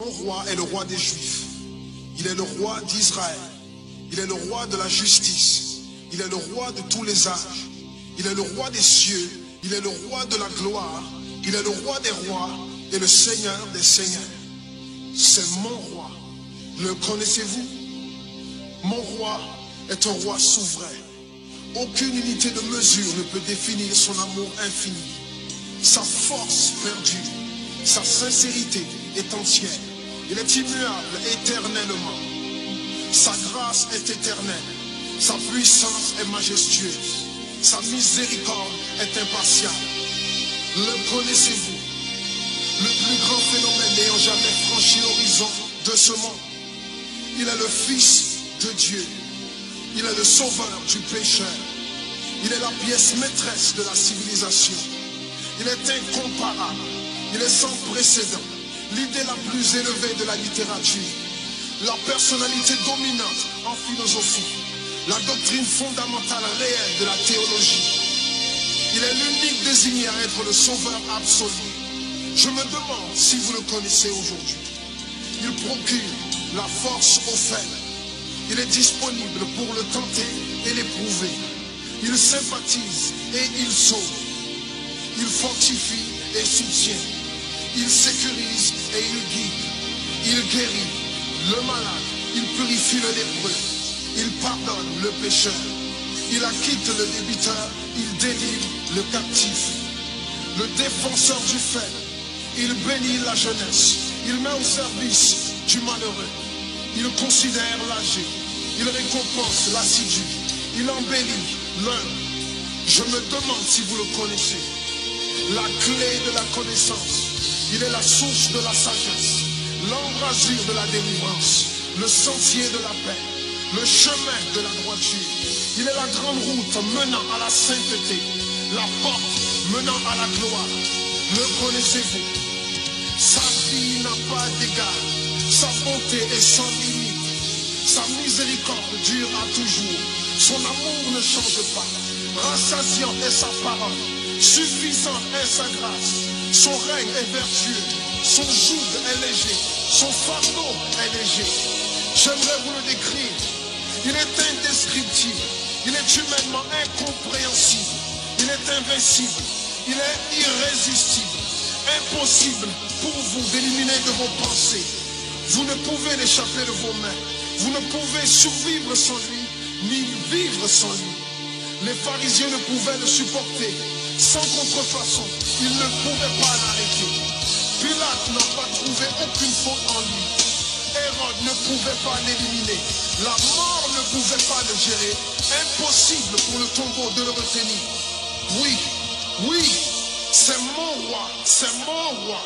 Mon roi est le roi des Juifs. Il est le roi d'Israël. Il est le roi de la justice. Il est le roi de tous les âges. Il est le roi des cieux. Il est le roi de la gloire. Il est le roi des rois et le Seigneur des seigneurs. C'est mon roi. Le connaissez-vous? Mon roi est un roi souverain. Aucune unité de mesure ne peut définir son amour infini. Sa force perdue, sa sincérité est entière. Il est immuable éternellement. Sa grâce est éternelle. Sa puissance est majestueuse. Sa miséricorde est impartiale. Le connaissez-vous? Le plus grand phénomène n'ayant jamais franchi l'horizon de ce monde. Il est le Fils de Dieu. Il est le sauveur du pécheur. Il est la pièce maîtresse de la civilisation. Il est incomparable. Il est sans précédent. L'idée la plus élevée de la littérature. La personnalité dominante en philosophie. La doctrine fondamentale réelle de la théologie. Il est l'unique désigné à être le sauveur absolu. Je me demande si vous le connaissez aujourd'hui. Il procure la force aux faibles. Il est disponible pour le tenter et l'éprouver. Il sympathise et il sauve. Il fortifie et soutient. Il sécurise et il guide. Il guérit le malade. Il purifie le lépreux. Il pardonne le pécheur. Il acquitte le débiteur. Il délivre le captif. Le défenseur du faible. Il bénit la jeunesse. Il met au service du malheureux. Il considère l'âgé. Il récompense l'assidu. Il embellit l'humble. Je me demande si vous le connaissez. La clé de la connaissance. Il est la source de la sagesse. L'embrasure de la délivrance. Le sentier de la paix. Le chemin de la droiture. Il est la grande route menant à la sainteté. La porte menant à la gloire. Le connaissez-vous? Sa vie n'a pas d'égal. Sa bonté est sans limite. Sa miséricorde dure à toujours. Son amour ne change pas. Rassasiant est sa parole. Suffisante est sa grâce. Son règne est vertueux. Son joug est léger. Son fardeau est léger. J'aimerais vous le décrire. Il est indescriptible. Il est humainement incompréhensible. Il est invincible. Il est irrésistible. Impossible pour vous d'éliminer de vos pensées. Vous ne pouvez l'échapper de vos mains. Vous ne pouvez survivre sans lui, ni vivre sans lui. Les pharisiens ne pouvaient le supporter. Sans contrefaçon, ils ne pouvaient pas l'arrêter. Pilate n'a pas trouvé aucune faute en lui. Hérode ne pouvait pas l'éliminer. La mort ne pouvait pas le gérer. Impossible pour le tombeau de le retenir. Oui, oui, c'est mon roi, c'est mon roi.